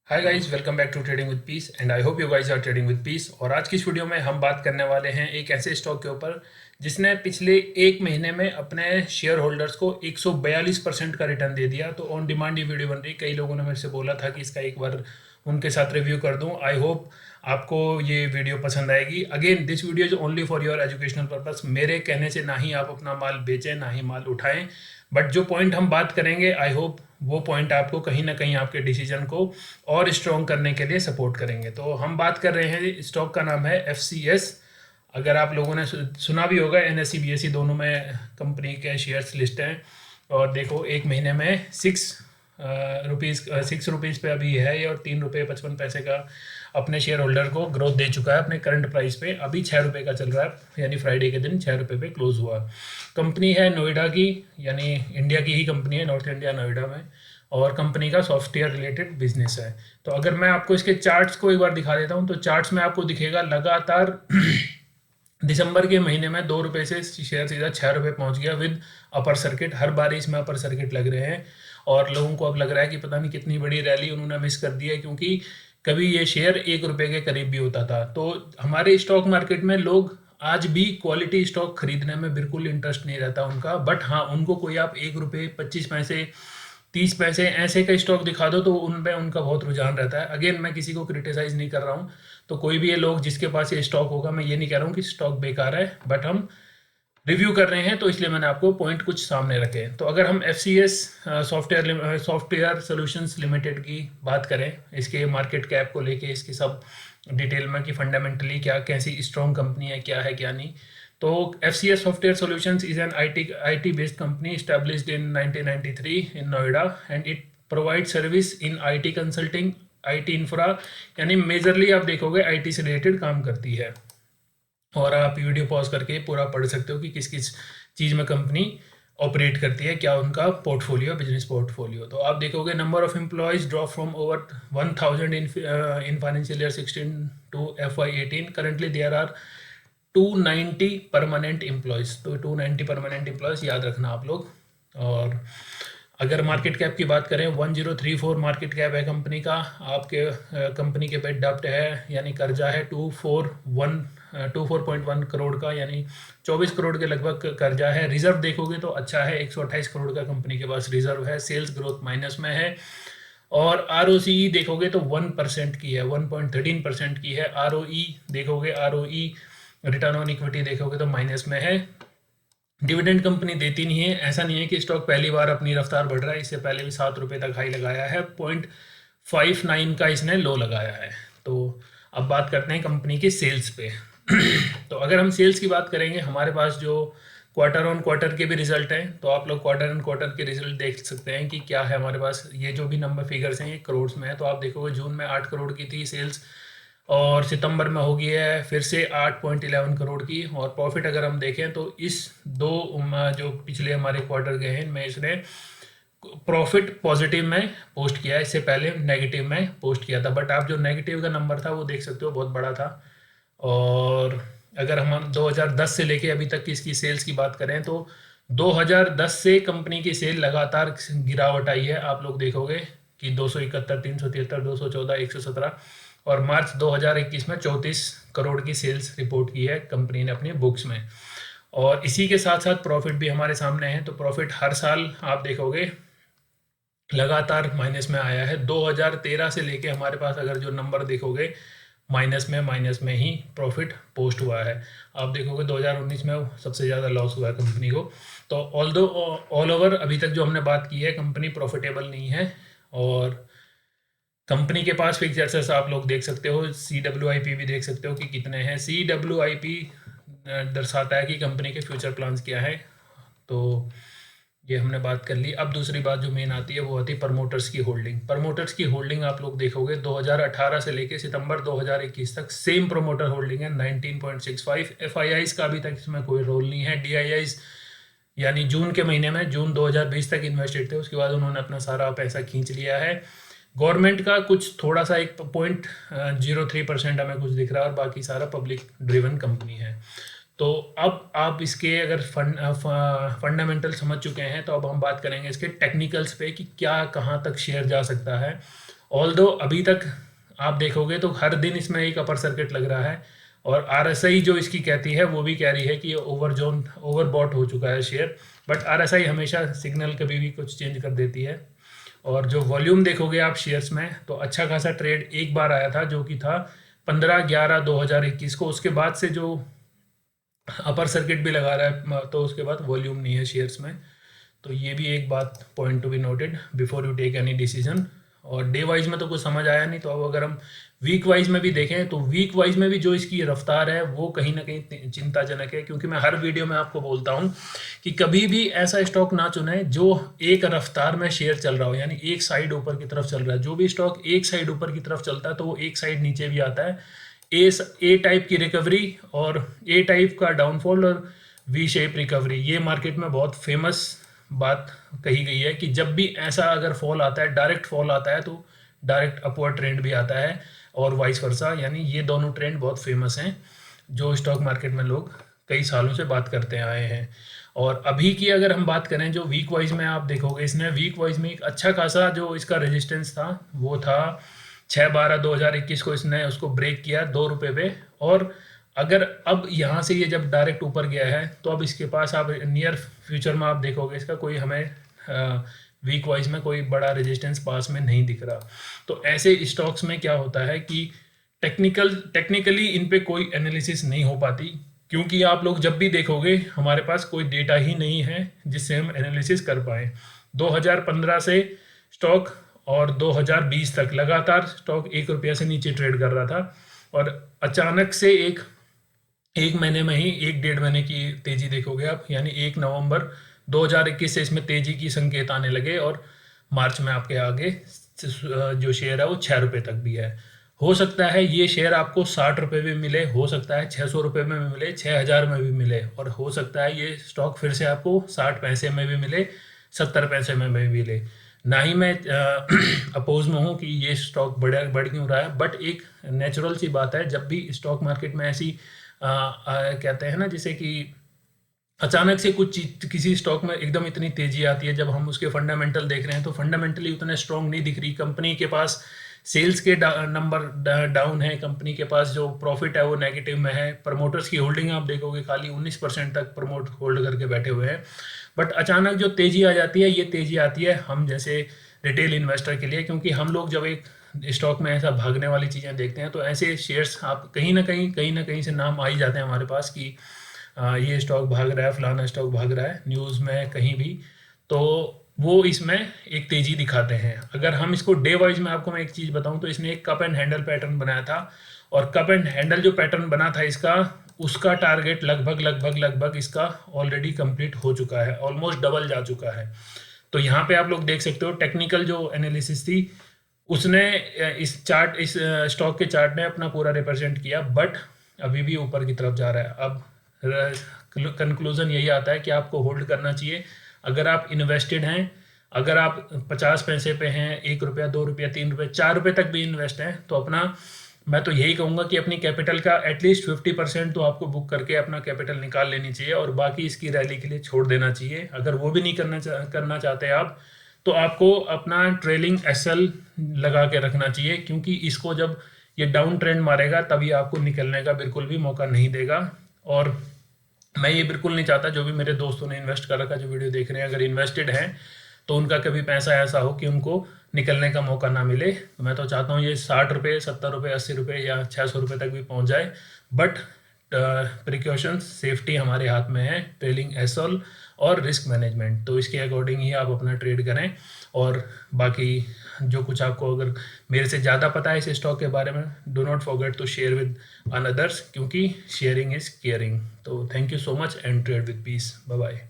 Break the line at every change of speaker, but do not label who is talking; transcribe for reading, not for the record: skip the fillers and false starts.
Hi guys, welcome back to trading with peace and I hope you guys are trading with peace. और आज की इस video में हम बात करने वाले हैं एक ऐसे स्टॉक के ऊपर जिसने पिछले एक महीने में अपने शेयर होल्डर्स को 142% का रिटर्न दे दिया। तो ऑन डिमांड ये वीडियो बन रही। कई लोगों ने मेरे से बोला था कि इसका एक बार उनके साथ रिव्यू कर दूं। आई होप आपको ये वीडियो पसंद आएगी। Again this video is only for your educational purpose. मेरे कहने से ना ही आप अपना माल बेचें ना ही माल उठाएं, बट जो पॉइंट हम बात करेंगे आई होप वो पॉइंट आपको कहीं ना कहीं आपके डिसीजन को और स्ट्रॉन्ग करने के लिए सपोर्ट करेंगे। तो हम बात कर रहे हैं, स्टॉक का नाम है FCS। अगर आप लोगों ने सुना भी होगा, NSE BSE दोनों में कंपनी के शेयर्स लिस्ट हैं। और देखो एक महीने में ₹6 पे अभी है ये, और ₹3.55 का अपने शेयर होल्डर को ग्रोथ दे चुका है अपने करंट प्राइस पे। अभी ₹6 का चल रहा है, यानी फ्राइडे के दिन ₹6 पे क्लोज हुआ। कंपनी है नोएडा की, यानी इंडिया की ही कंपनी है, नॉर्थ इंडिया नोएडा में। और कंपनी का सॉफ्टवेयर रिलेटेड बिजनेस है। तो अगर मैं आपको इसके चार्ट्स को एक बार दिखा देता हूँ, तो चार्ट्स में आपको दिखेगा लगातार दिसंबर के महीने में ₹2 से शेयर सीधा ₹6 पहुंच गया विद अपर सर्किट। हर बार इसमें अपर सर्किट लग रहे हैं और लोगों को अब लग रहा है कि पता नहीं कितनी बड़ी रैली उन्होंने मिस कर दी है, क्योंकि कभी ये शेयर ₹1 के करीब भी होता था। तो हमारे स्टॉक मार्केट में लोग आज भी क्वालिटी स्टॉक खरीदने में बिल्कुल इंटरेस्ट नहीं रहता उनका। बट हाँ, उनको कोई आप ₹1, 25 पैसे, 30 पैसे ऐसे का स्टॉक दिखा दो तो उन पे उनका बहुत रुझान रहता है। अगेन मैं किसी को क्रिटिसाइज नहीं कर रहा हूँ। तो कोई भी ये लोग जिसके पास ये स्टॉक होगा, मैं ये नहीं कह रहा हूँ कि स्टॉक बेकार है, बट हम रिव्यू कर रहे हैं तो इसलिए मैंने आपको पॉइंट कुछ सामने रखे। तो अगर हम FCS सॉफ्टवेयर सोल्यूशंस लिमिटेड की बात करें, इसके मार्केट कैप को लेके इसकी सब डिटेल में कि फंडामेंटली क्या कैसी स्ट्रॉन्ग कंपनी है, क्या है क्या नहीं। तो FCS software solutions is an IT based company established in 1993 in Noida, and it provides service in IT consulting, IT infra, यानी मेजरली आप देखोगे IT से रिलेटेड काम करती है। और आप वीडियो पॉज करके पूरा पढ़ सकते हो कि किस किस चीज़ में कंपनी ऑपरेट करती है, क्या उनका पोर्टफोलियो, बिजनेस पोर्टफोलियो। तो आप देखोगे number of employees drop from over 1000 in financial year 16 to FY18। Currently there are 290 permanent employees. तो 290 परमानेंट एम्प्लॉयज़ याद रखना आप लोग। और अगर मार्केट कैप की बात करें, 1034 मार्केट कैप है कंपनी का। आपके कंपनी के पे डेब्ट है, यानी कर्जा है 24.1 करोड़ का, यानी 24 करोड़ के लगभग कर्जा है। रिजर्व देखोगे तो अच्छा है, 128 करोड़ का कंपनी के पास रिजर्व है। सेल्स ग्रोथ माइनस में है। और ROCE देखोगे तो 1% की है, 1.13% की है। ROE देखोगे, ROE रिटर्न ऑन इक्विटी देखोगे तो माइनस में है। डिविडेंड कंपनी देती नहीं है। ऐसा नहीं है कि स्टॉक पहली बार अपनी रफ्तार बढ़ रहा है, इससे पहले भी ₹7 तक हाई लगाया है। 0.59 का इसने लो लगाया है। तो अब बात करते हैं कंपनी की सेल्स पे। तो अगर हम सेल्स की बात करेंगे, हमारे पास जो क्वार्टर ऑन क्वार्टर के भी रिजल्ट हैं, तो आप लोग क्वार्टर ऑन क्वार्टर के रिजल्ट देख सकते हैं कि क्या है हमारे पास। ये जो भी नंबर फिगर्स हैं ये करोड़ में है। तो आप देखोगे जून में 8 करोड़ की थी सेल्स, और सितंबर में हो गई है फिर से 8.11 करोड़ की। और प्रॉफिट अगर हम देखें तो इस दो जो पिछले हमारे क्वार्टर गए हैं इनमें इसने प्रॉफिट पॉजिटिव में पोस्ट किया है, इससे पहले नेगेटिव में पोस्ट किया था। बट आप जो नेगेटिव का नंबर था वो देख सकते हो, बहुत बड़ा था। और अगर हम 2010 से लेके अभी तक की इसकी सेल्स की बात करें तो 2010 से कंपनी की सेल लगातार गिरावट आई है। आप लोग देखोगे कि 271, 373, 214, 117, और मार्च 2021 में 34 करोड़ की सेल्स रिपोर्ट की है कंपनी ने अपने बुक्स में। और इसी के साथ साथ प्रॉफिट भी हमारे सामने है। तो प्रॉफिट हर साल आप देखोगे लगातार माइनस में आया है। 2013 से लेके हमारे पास अगर जो नंबर देखोगे, माइनस में ही प्रॉफिट पोस्ट हुआ है। आप देखोगे 2019 में सबसे ज़्यादा लॉस हुआ है कंपनी को। तो ऑल ओवर अभी तक जो हमने बात की है, कंपनी प्रॉफिटेबल नहीं है। और कंपनी के पास फिक्स एसेट्स आप लोग देख सकते हो, CWIP भी देख सकते हो कि कितने हैं। CWIP दर्शाता है कि कंपनी के फ्यूचर प्लान्स क्या है। तो ये हमने बात कर ली। अब दूसरी बात जो मेन आती है वो आती है प्रमोटर्स की होल्डिंग। प्रमोटर्स की होल्डिंग आप लोग देखोगे 2018 से लेके सितंबर 2021 तक सेम प्रमोटर होल्डिंग है 19.65। FIIs का अभी तक इसमें कोई रोल नहीं है। DIIs यानी जून के महीने में, जून 2020 तक इन्वेस्टेड थे, उसके बाद उन्होंने अपना सारा पैसा खींच लिया है। गवर्नमेंट का कुछ थोड़ा सा 1.03% हमें कुछ दिख रहा है, और बाकी सारा पब्लिक ड्रिवन कंपनी है। तो अब आप इसके अगर फंडामेंटल समझ चुके हैं, तो अब हम बात करेंगे इसके टेक्निकल्स पे कि क्या कहाँ तक शेयर जा सकता है ऑल्दो अभी तक आप देखोगे तो हर दिन इसमें एक अपर सर्किट लग रहा है, और आरएसआई जो इसकी कहती है वो भी कह रही है कि ये ओवरबॉट हो चुका है शेयर। बट आरएसआई हमेशा सिग्नल कभी भी कुछ चेंज कर देती है। और जो वॉल्यूम देखोगे आप शेयर्स में, तो अच्छा खासा ट्रेड एक बार आया था जो कि था 15/11/2021 को। उसके बाद से जो अपर सर्किट भी लगा रहा है, तो उसके बाद वॉल्यूम नहीं है शेयर्स में। तो ये भी एक बात point to be noted before you take any decision. और डे वाइज में तो कुछ समझ आया नहीं, तो अब अगर हम वीक वाइज में भी देखें तो वीक वाइज में भी जो इसकी रफ्तार है वो कहीं ना कहीं चिंताजनक है। क्योंकि मैं हर वीडियो में आपको बोलता हूँ कि कभी भी ऐसा स्टॉक ना चुने जो एक रफ्तार में शेयर चल रहा हो, यानी एक साइड ऊपर की तरफ चल रहा है। जो भी स्टॉक एक साइड ऊपर की तरफ चलता है तो वो एक साइड नीचे भी आता है। ए टाइप की रिकवरी और ए टाइप का डाउनफॉल और वी शेप रिकवरी, ये मार्केट में बहुत फेमस बात कही गई है कि जब भी ऐसा अगर फॉल आता है, डायरेक्ट फॉल आता है, तो डायरेक्ट अपवर्ड ट्रेंड भी आता है और वाइस वर्सा। यानी ये दोनों ट्रेंड बहुत फेमस हैं जो स्टॉक मार्केट में लोग कई सालों से बात करते आए हैं। और अभी की अगर हम बात करें जो वीक वाइज में आप देखोगे, इसने वीक वाइज में एक अच्छा खासा जो इसका रेजिस्टेंस था वो था 6/12/2021 को। इसने उसको ब्रेक किया 2 रुपये पे। और अगर अब यहाँ से ये जब डायरेक्ट ऊपर गया है तो अब इसके पास आप नियर फ्यूचर में आप देखोगे इसका कोई हमें वीक वाइज में कोई बड़ा रेजिस्टेंस पास में नहीं दिख रहा। तो ऐसे स्टॉक्स में क्या होता है कि टेक्निकली इन पे कोई एनालिसिस नहीं हो पाती, क्योंकि आप लोग जब भी देखोगे हमारे पास कोई डेटा ही नहीं है जिससे हम एनालिसिस कर पाएँ। 2015 से स्टॉक और 2020 तक लगातार स्टॉक 1 रुपया से नीचे ट्रेड कर रहा था, और अचानक से एक महीने में ही 1-1.5 महीने की तेजी देखोगे आप, यानी 1 नवंबर 2021 से इसमें तेजी की संकेत आने लगे, और मार्च में आपके आगे जो शेयर है वो 6 रुपये तक भी है। हो सकता है ये शेयर आपको 60 रुपये में मिले, हो सकता है 600 रुपये में भी मिले, 6000 में भी मिले, और हो सकता है ये स्टॉक फिर से आपको 60 पैसे में भी मिले, 70 पैसे में भी मिले। ना ही मैं अपोज में हूँ कि ये स्टॉक बढ़ क्यों रहा है, बट एक नेचुरल सी बात है जब भी स्टॉक मार्केट में ऐसी कहते हैं ना, जैसे कि अचानक से कुछ चीज किसी स्टॉक में एकदम इतनी तेजी आती है, जब हम उसके फंडामेंटल देख रहे हैं तो फंडामेंटली उतने स्ट्रॉन्ग नहीं दिख रही। कंपनी के पास सेल्स के नंबर डाउन है, कंपनी के पास जो प्रॉफिट है वो नेगेटिव में है, प्रमोटर्स की होल्डिंग आप देखोगे खाली 19% तक प्रमोट होल्ड करके बैठे हुए हैं। बट अचानक जो तेजी आ जाती है, ये तेजी आती है हम जैसे रिटेल इन्वेस्टर के लिए, क्योंकि हम लोग जब एक स्टॉक में ऐसा भागने वाली चीज़ें देखते हैं तो ऐसे शेयर्स आप कहीं ना कहीं से नाम आ ही जाते हैं हमारे पास कि ये स्टॉक भाग रहा है, फलाना स्टॉक भाग रहा है, न्यूज़ में कहीं भी, तो वो इसमें एक तेज़ी दिखाते हैं। अगर हम इसको डे वाइज में आपको मैं एक चीज़ बताऊं तो इसने एक कप एंड हैंडल पैटर्न बनाया था, और कप एंड हैंडल जो पैटर्न बना था इसका, उसका टारगेट लगभग इसका ऑलरेडी कंप्लीट हो चुका है, ऑलमोस्ट डबल जा चुका है। तो यहाँ पे आप लोग देख सकते हो टेक्निकल जो एनालिसिस थी उसने इस स्टॉक के चार्ट ने अपना पूरा रिप्रेजेंट किया, बट अभी भी ऊपर की तरफ जा रहा है। अब कंक्लूजन यही आता है कि आपको होल्ड करना चाहिए। अगर आप इन्वेस्टेड हैं, अगर आप 50 पैसे पे हैं, 1 रुपया, 2 रुपया, 3 रुपये, 4 रुपये तक भी इन्वेस्ट हैं, तो अपना मैं तो यही कहूँगा कि अपनी कैपिटल का एटलीस्ट 50% तो आपको बुक करके अपना कैपिटल निकाल लेनी चाहिए, और बाकी इसकी रैली के लिए छोड़ देना चाहिए। अगर वो भी नहीं करना चाहते आप, तो आपको अपना ट्रेलिंग एसएल लगा के रखना चाहिए, क्योंकि इसको जब ये डाउन ट्रेंड मारेगा तभी आपको निकलने का बिल्कुल भी मौका नहीं देगा। और मैं ये बिल्कुल नहीं चाहता जो भी मेरे दोस्तों ने इन्वेस्ट कर रखा, जो वीडियो देख रहे हैं, अगर इन्वेस्टेड हैं तो उनका कभी पैसा ऐसा हो कि उनको निकलने का मौका ना मिले। तो मैं तो चाहता हूँ ये 60 रुपये, 70 रुपये, 80 रुपये या 600 रुपये तक भी पहुँच जाए, बट प्रिकॉशंस, सेफ्टी हमारे हाथ में है, ट्रेलिंग एसएल और रिस्क मैनेजमेंट, तो इसके अकॉर्डिंग ही आप अपना ट्रेड करें। और बाकी जो कुछ आपको अगर मेरे से ज़्यादा पता है इस स्टॉक के बारे में, do not forget to share with others, क्योंकि शेयरिंग इज़ केयरिंग। तो thank you so much and trade with peace. Bye bye.